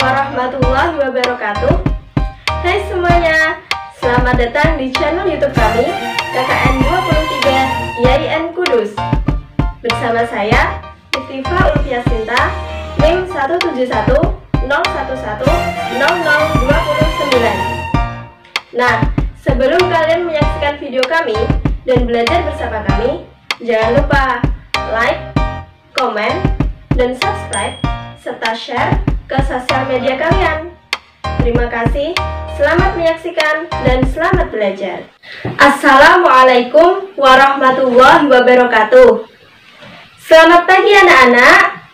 warahmatullahi wabarakatuh. Hai semuanya, selamat datang di channel YouTube kami KKN 23 IAIN Kudus. Bersama saya Iftifa Ulfiasinta, NIM 17101100029. Nah, sebelum kalian menyaksikan video kami dan belajar bersama kami, jangan lupa like, komen, dan subscribe serta share ke sosial media kalian. Terima kasih, selamat menyaksikan dan selamat belajar. Assalamualaikum warahmatullahi wabarakatuh. Selamat pagi anak-anak.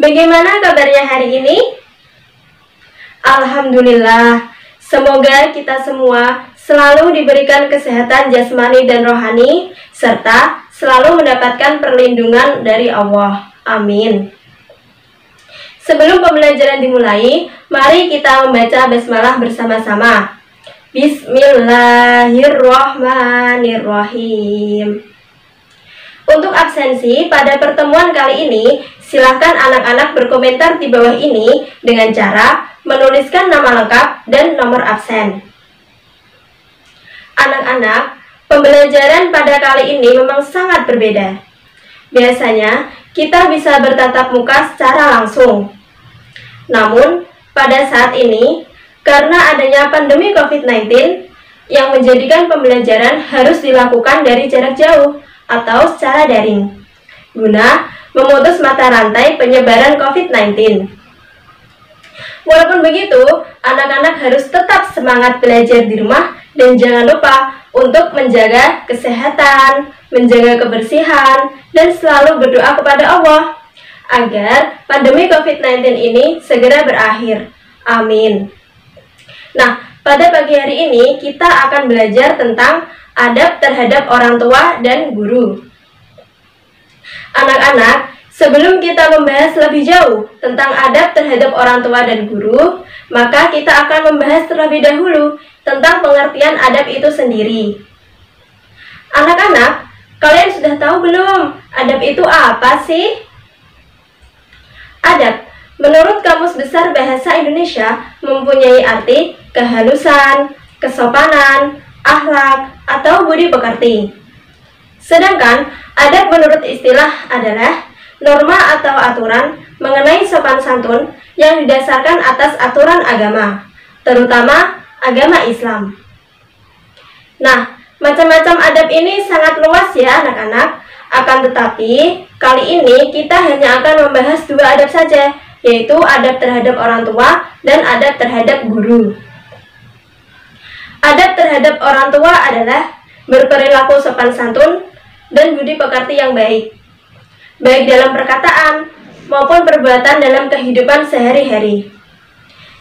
Bagaimana kabarnya hari ini? Alhamdulillah, semoga kita semua selalu diberikan kesehatan jasmani dan rohani, serta selalu mendapatkan perlindungan dari Allah. Amin. Sebelum pembelajaran dimulai, mari kita membaca basmalah bersama-sama. Bismillahirrahmanirrahim. Untuk absensi pada pertemuan kali ini, silakan anak-anak berkomentar di bawah ini dengan cara menuliskan nama lengkap dan nomor absen. Anak-anak, pembelajaran pada kali ini memang sangat berbeda. Biasanya, kita bisa bertatap muka secara langsung. Namun, pada saat ini, karena adanya pandemi COVID-19 yang menjadikan pembelajaran harus dilakukan dari jarak jauh atau secara daring, guna memutus mata rantai penyebaran COVID-19. Walaupun begitu, anak-anak harus tetap semangat belajar di rumah dan jangan lupa untuk menjaga kesehatan, menjaga kebersihan, dan selalu berdoa kepada Allah agar pandemi COVID-19 ini segera berakhir. Amin. Nah, pada pagi hari ini kita akan belajar tentang adab terhadap orang tua dan guru. Anak-anak, sebelum kita membahas lebih jauh tentang adab terhadap orang tua dan guru, maka kita akan membahas terlebih dahulu tentang pengertian adab itu sendiri. Anak-anak, kalian sudah tahu belum adab itu apa sih? Adab, menurut Kamus Besar Bahasa Indonesia, mempunyai arti kehalusan, kesopanan, akhlak, atau budi pekerti. Sedangkan, adab menurut istilah adalah norma atau aturan mengenai sopan santun yang didasarkan atas aturan agama, terutama agama Islam. Nah, macam-macam adab ini sangat luas ya anak-anak. Akan tetapi, kali ini kita hanya akan membahas dua adab saja, yaitu adab terhadap orang tua dan adab terhadap guru. Adab terhadap orang tua adalah berperilaku sopan santun dan budi pekerti yang baik, baik dalam perkataan maupun perbuatan dalam kehidupan sehari-hari.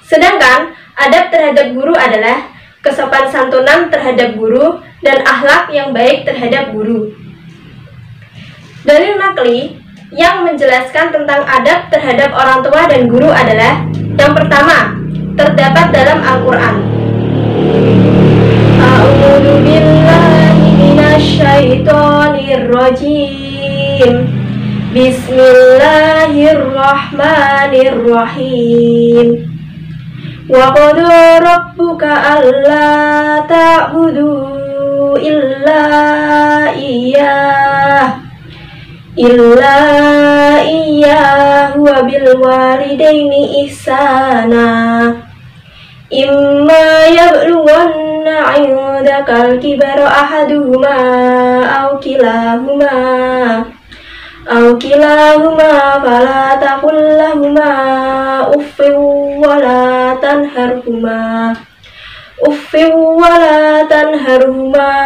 Sedangkan adab terhadap guru adalah kesopan santunan terhadap guru dan akhlak yang baik terhadap guru. Dalil nakli yang menjelaskan tentang adab terhadap orang tua dan guru adalah yang pertama, terdapat dalam Al-Quran. A'udzu billahi minasyaitonir rajim. Bismillahirrahmanirrahim. Wa qada rabbuka alla ta'budu illa iyyahu wa bil walidaini ihsana. Imma yablughanna 'indakal kibara ahaduhuma aw kilahuma fala taqul lahumā uffin wa la tanharhumā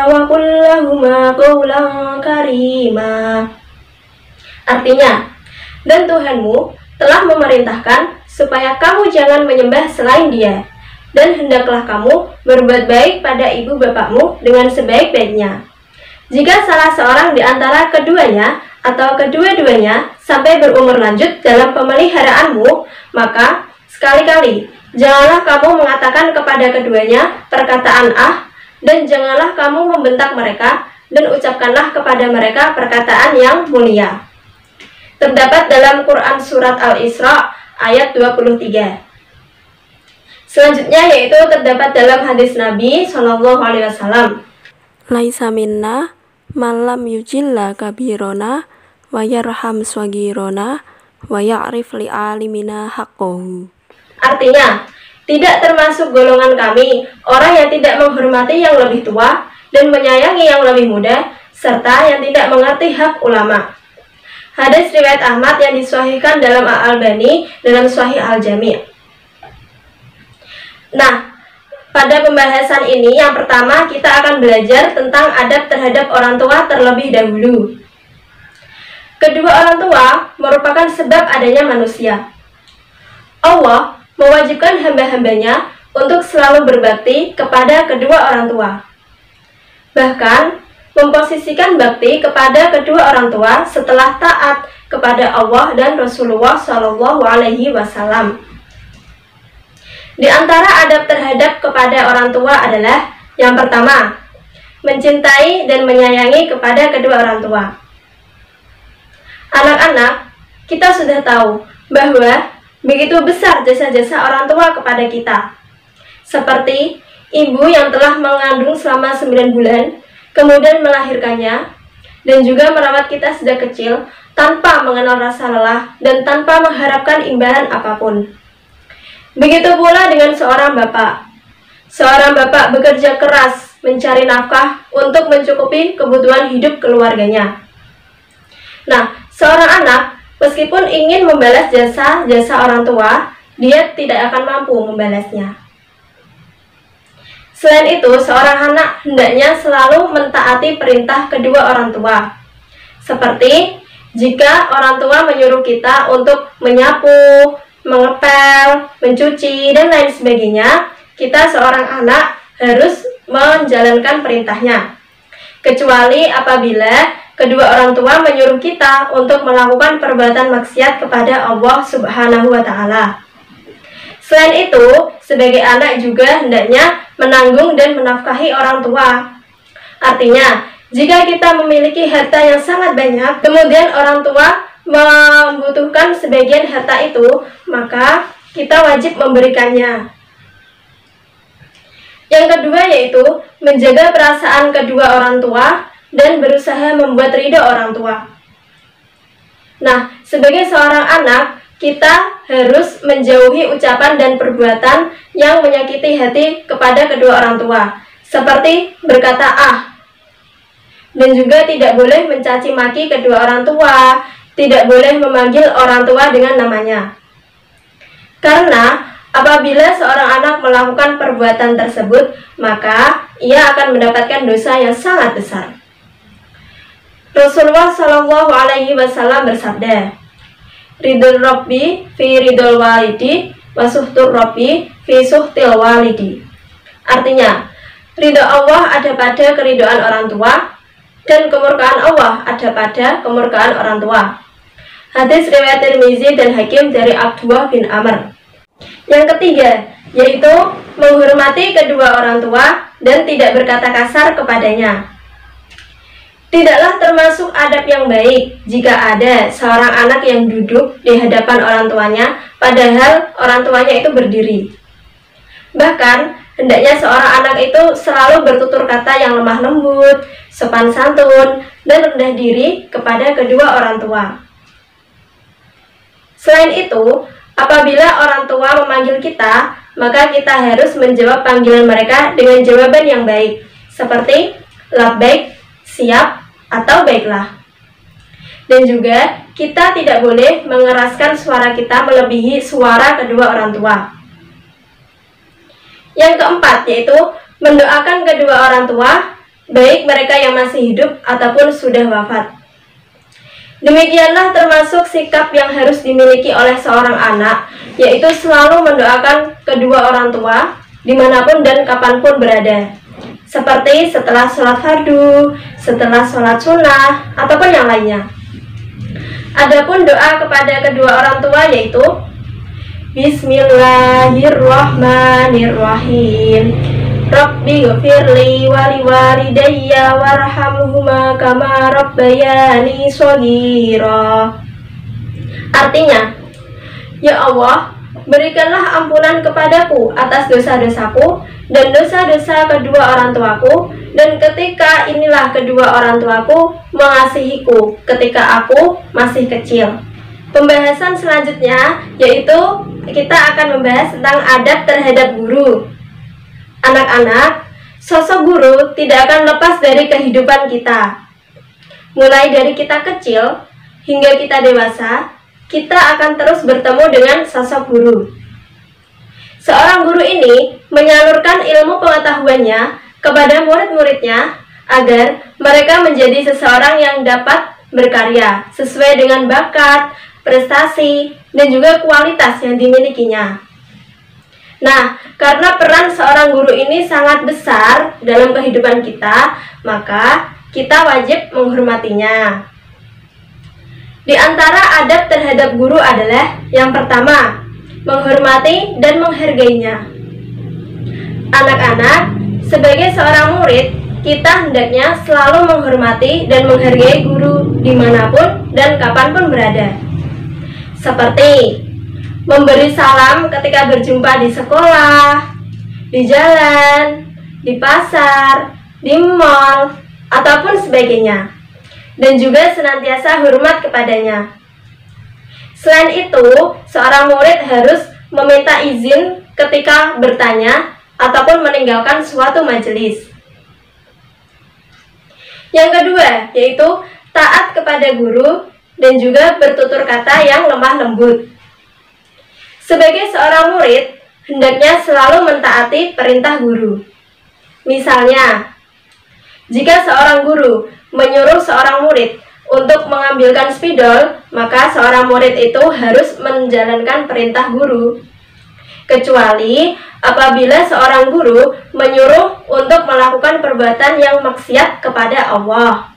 wa qul lahumā qawlan karīmā. Artinya, dan Tuhanmu telah memerintahkan supaya kamu jangan menyembah selain Dia, dan hendaklah kamu berbuat baik pada ibu bapakmu dengan sebaik-baiknya. Jika salah seorang di antara keduanya atau kedua-duanya sampai berumur lanjut dalam pemeliharaanmu, maka sekali-kali janganlah kamu mengatakan kepada keduanya perkataan dan janganlah kamu membentak mereka, dan ucapkanlah kepada mereka perkataan yang mulia. Terdapat dalam Quran Surat Al-Isra ayat 23. Selanjutnya yaitu terdapat dalam hadis Nabi SAW. Laisa minna malam yujilla kabirona wa yarham swagirona wa ya'rif li alimina haqqahu. Artinya, tidak termasuk golongan kami orang yang tidak menghormati yang lebih tua dan menyayangi yang lebih muda, serta yang tidak mengerti hak ulama. Hadis riwayat Ahmad yang disahihkan dalam Al-Albani dalam Sahih Al-Jami'. Nah, pada pembahasan ini yang pertama kita akan belajar tentang adab terhadap orang tua terlebih dahulu. Kedua orang tua merupakan sebab adanya manusia. Allah mewajibkan hamba-hambanya untuk selalu berbakti kepada kedua orang tua. Bahkan memposisikan bakti kepada kedua orang tua setelah taat kepada Allah dan Rasulullah SAW. Di antara adab terhadap kepada orang tua adalah yang pertama, mencintai dan menyayangi kepada kedua orang tua. Anak-anak, kita sudah tahu bahwa begitu besar jasa-jasa orang tua kepada kita. Seperti ibu yang telah mengandung selama 9 bulan, kemudian melahirkannya, dan juga merawat kita sejak kecil tanpa mengenal rasa lelah dan tanpa mengharapkan imbalan apapun. Begitu pula dengan seorang bapak. Seorang bapak bekerja keras mencari nafkah untuk mencukupi kebutuhan hidup keluarganya. Nah, seorang anak meskipun ingin membalas jasa orang tua, dia tidak akan mampu membalasnya. Selain itu, seorang anak hendaknya selalu mentaati perintah kedua orang tua. Seperti jika orang tua menyuruh kita untuk menyapu, mengepel, mencuci, dan lain sebagainya, kita seorang anak harus menjalankan perintahnya. Kecuali apabila kedua orang tua menyuruh kita untuk melakukan perbuatan maksiat kepada Allah Subhanahu wa Ta'ala. Selain itu, sebagai anak juga hendaknya menanggung dan menafkahi orang tua. Artinya, jika kita memiliki harta yang sangat banyak, kemudian orang tua membutuhkan sebagian harta itu, maka kita wajib memberikannya. Yang kedua yaitu menjaga perasaan kedua orang tua dan berusaha membuat ridho orang tua. Nah, sebagai seorang anak, kita harus menjauhi ucapan dan perbuatan yang menyakiti hati kepada kedua orang tua, seperti berkata dan juga tidak boleh mencaci maki kedua orang tua, tidak boleh memanggil orang tua dengan namanya. Karena apabila seorang anak melakukan perbuatan tersebut, maka ia akan mendapatkan dosa yang sangat besar. Rasulullah SAW bersabda, Ridul Rabbi fi ridul walidi wa suhtur Rabbi fi suhtil walidi. Artinya, ridho Allah ada pada keridhaan orang tua dan kemurkaan Allah ada pada kemurkaan orang tua. Hadis riwayat Tirmizi dan Hakim dari Abdullah bin Amr. Yang ketiga, yaitu menghormati kedua orang tua dan tidak berkata kasar kepadanya. Tidaklah termasuk adab yang baik jika ada seorang anak yang duduk di hadapan orang tuanya, padahal orang tuanya itu berdiri. Bahkan, hendaknya seorang anak itu selalu bertutur kata yang lemah lembut, sopan santun, dan rendah diri kepada kedua orang tua. Selain itu, apabila orang tua memanggil kita, maka kita harus menjawab panggilan mereka dengan jawaban yang baik, seperti labbaik, siap, atau baiklah. Dan juga kita tidak boleh mengeraskan suara kita melebihi suara kedua orang tua. Yang keempat yaitu mendoakan kedua orang tua, baik mereka yang masih hidup ataupun sudah wafat. Demikianlah termasuk sikap yang harus dimiliki oleh seorang anak, yaitu selalu mendoakan kedua orang tua dimanapun dan kapanpun berada, seperti setelah sholat fardu, setelah sholat sunnah, ataupun yang lainnya. Adapun doa kepada kedua orang tua yaitu Bismillahirrahmanirrahim. Rabbi ghfirli wali walidayya warhamhuma kama rabbayani shaghira. Artinya, Ya Allah, berikanlah ampunan kepadaku atas dosa-dosaku dan dosa-dosa kedua orang tuaku, dan ketika inilah kedua orang tuaku mengasihiku ketika aku masih kecil. Pembahasan selanjutnya yaitu kita akan membahas tentang adab terhadap guru. Anak-anak, sosok guru tidak akan lepas dari kehidupan kita. Mulai dari kita kecil hingga kita dewasa, kita akan terus bertemu dengan sosok guru. Seorang guru ini menyalurkan ilmu pengetahuannya kepada murid-muridnya agar mereka menjadi seseorang yang dapat berkarya sesuai dengan bakat, prestasi, dan juga kualitas yang dimilikinya. Nah, karena peran seorang guru ini sangat besar dalam kehidupan kita, maka kita wajib menghormatinya. Di antara adab terhadap guru adalah yang pertama, menghormati dan menghargainya. Anak-anak, sebagai seorang murid, kita hendaknya selalu menghormati dan menghargai guru dimanapun dan kapanpun berada. Seperti memberi salam ketika berjumpa di sekolah, di jalan, di pasar, di mal, ataupun sebagainya. Dan juga senantiasa hormat kepadanya. Selain itu, seorang murid harus meminta izin ketika bertanya ataupun meninggalkan suatu majelis. Yang kedua, yaitu taat kepada guru dan juga bertutur kata yang lemah lembut. Sebagai seorang murid, hendaknya selalu mentaati perintah guru. Misalnya, jika seorang guru menyuruh seorang murid untuk mengambilkan spidol, maka seorang murid itu harus menjalankan perintah guru. Kecuali apabila seorang guru menyuruh untuk melakukan perbuatan yang maksiat kepada Allah.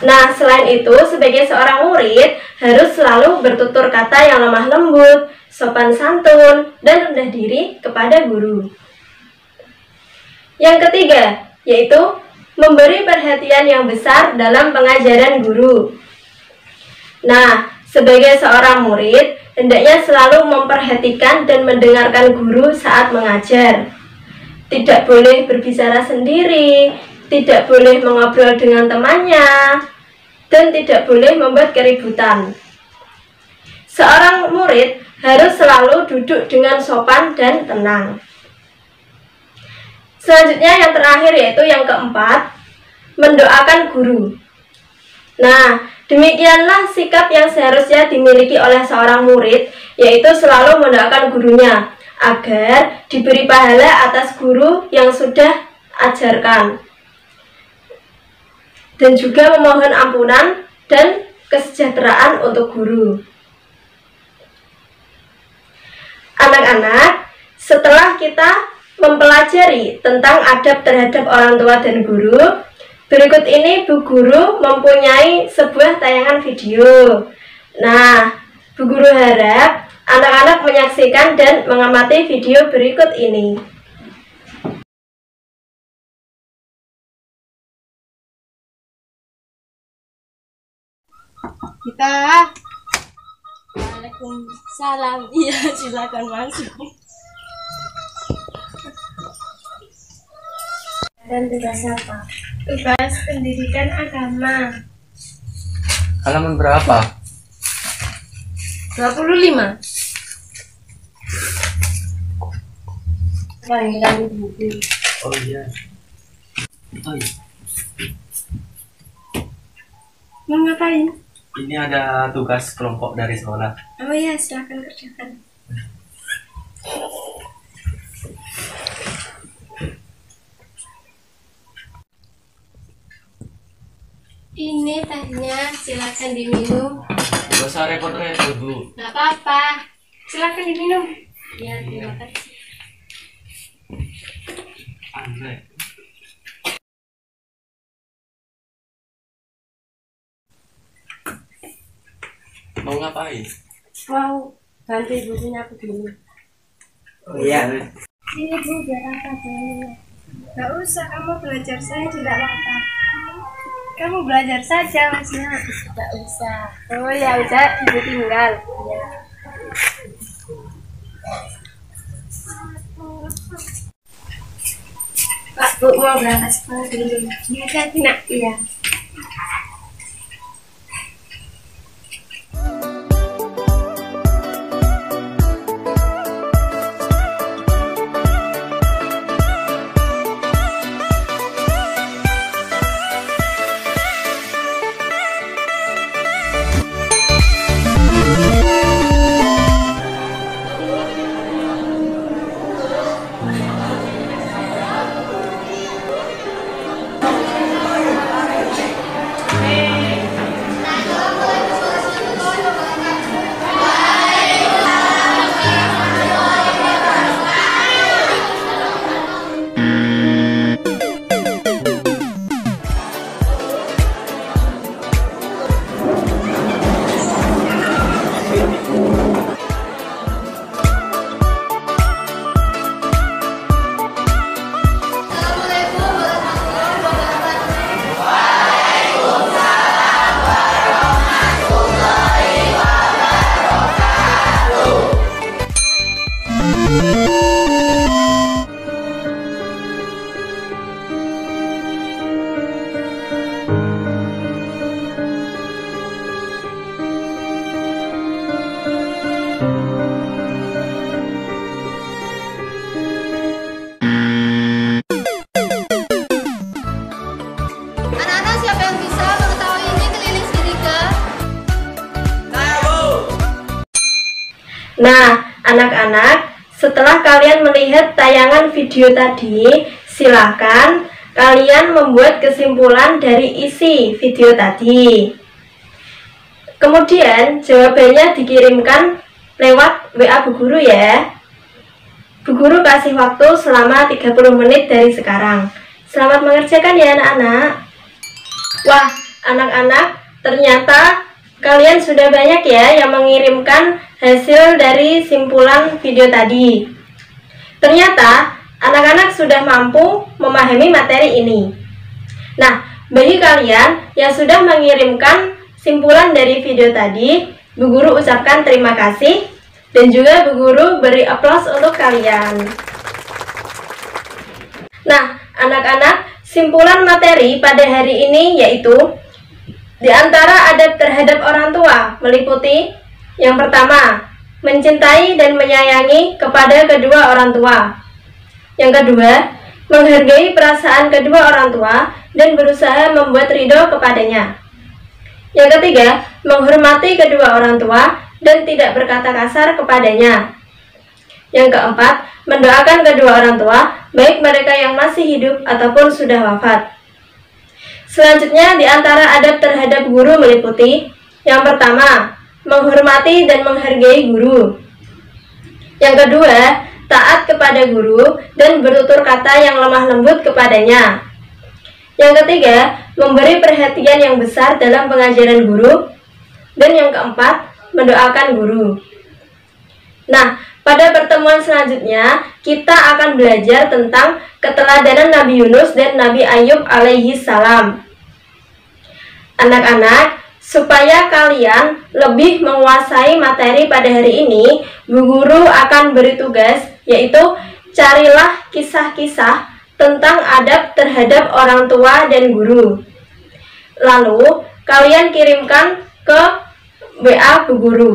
Nah, selain itu, sebagai seorang murid harus selalu bertutur kata yang lemah lembut, sopan santun, dan rendah diri kepada guru. Yang ketiga, yaitu memberi perhatian yang besar dalam pengajaran guru. Nah, sebagai seorang murid, hendaknya selalu memperhatikan dan mendengarkan guru saat mengajar. Tidak boleh berbicara sendiri, tidak boleh mengobrol dengan temannya, dan tidak boleh membuat keributan. Seorang murid harus selalu duduk dengan sopan dan tenang. Selanjutnya yang terakhir yaitu yang keempat, mendoakan guru. Nah, demikianlah sikap yang seharusnya dimiliki oleh seorang murid, yaitu selalu mendoakan gurunya agar diberi pahala atas guru yang sudah ajarkan, dan juga memohon ampunan dan kesejahteraan untuk guru. Anak-anak, setelah kita mempelajari tentang adab terhadap orang tua dan guru, berikut ini Bu Guru mempunyai sebuah tayangan video. Nah, Bu Guru harap anak-anak menyaksikan dan mengamati video berikut ini. Kita Waalaikumsalam. Iya, silakan masuk. Dan tugas apa? Tugas pendidikan agama. Halaman berapa? 25. Panggilan buku. Oh iya. Oh iya. Mau ngapain? Ini ada tugas kelompok dari sekolah. Oh iya, silakan kerjakan. Ini tehnya, silakan diminum. Gak usah repot-repot, Bu. Gak apa-apa, silakan diminum. Ya, terima kasih. Andre. Mau ngapain? Mau ganti bukunya begini. Oh iya. Ini Bu, biar apa dulu. Gak usah, kamu belajar, saya tidak apa-apa. Kamu belajar saja, Mas. Gak usah. Oh ya udah, Ibu tinggal. Ya. Pak, Bu mau berangkat sekolah dulu. Iya kan, Nak? Iya. Anak-anak, siapa yang bisa mengetahui ini keliling segitiga? Nah, anak-anak, setelah kalian melihat tayangan video tadi, silakan kalian membuat kesimpulan dari isi video tadi. Kemudian jawabannya dikirimkan lewat WA Bu Guru ya. Bu Guru kasih waktu selama 30 menit dari sekarang. Selamat mengerjakan ya anak-anak. Wah, anak-anak, ternyata kalian sudah banyak ya yang mengirimkan hasil dari simpulan video tadi. Ternyata anak-anak sudah mampu memahami materi ini. Nah, bagi kalian yang sudah mengirimkan simpulan dari video tadi, Bu Guru ucapkan terima kasih dan juga Bu Guru beri aplaus untuk kalian. Nah, anak-anak, simpulan materi pada hari ini yaitu di antara adab terhadap orang tua meliputi yang pertama, mencintai dan menyayangi kepada kedua orang tua. Yang kedua, menghargai perasaan kedua orang tua dan berusaha membuat ridho kepadanya. Yang ketiga, menghormati kedua orang tua dan tidak berkata kasar kepadanya. Yang keempat, mendoakan kedua orang tua, baik mereka yang masih hidup ataupun sudah wafat. Selanjutnya, di antara adab terhadap guru meliputi yang pertama, menghormati dan menghargai guru. Yang kedua, taat kepada guru dan bertutur kata yang lemah lembut kepadanya. Yang ketiga, memberi perhatian yang besar dalam pengajaran guru. Dan yang keempat, mendoakan guru. Nah, pada pertemuan selanjutnya, kita akan belajar tentang keteladanan Nabi Yunus dan Nabi Ayub alaihi salam. Anak-anak, supaya kalian lebih menguasai materi pada hari ini, Bu Guru akan beri tugas, yaitu carilah kisah-kisah tentang adab terhadap orang tua dan guru. Lalu, kalian kirimkan ke WA Bu Guru.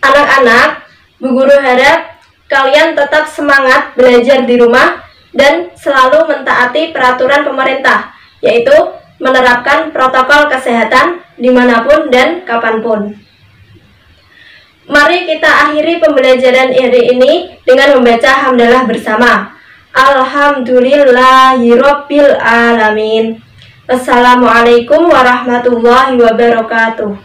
Anak-anak, Bu Guru harap kalian tetap semangat belajar di rumah dan selalu mentaati peraturan pemerintah, yaitu menerapkan protokol kesehatan dimanapun dan kapanpun. Mari kita akhiri pembelajaran hari ini dengan membaca hamdalah bersama. Alhamdulillahirabbil alamin. Wassalamualaikum warahmatullahi wabarakatuh.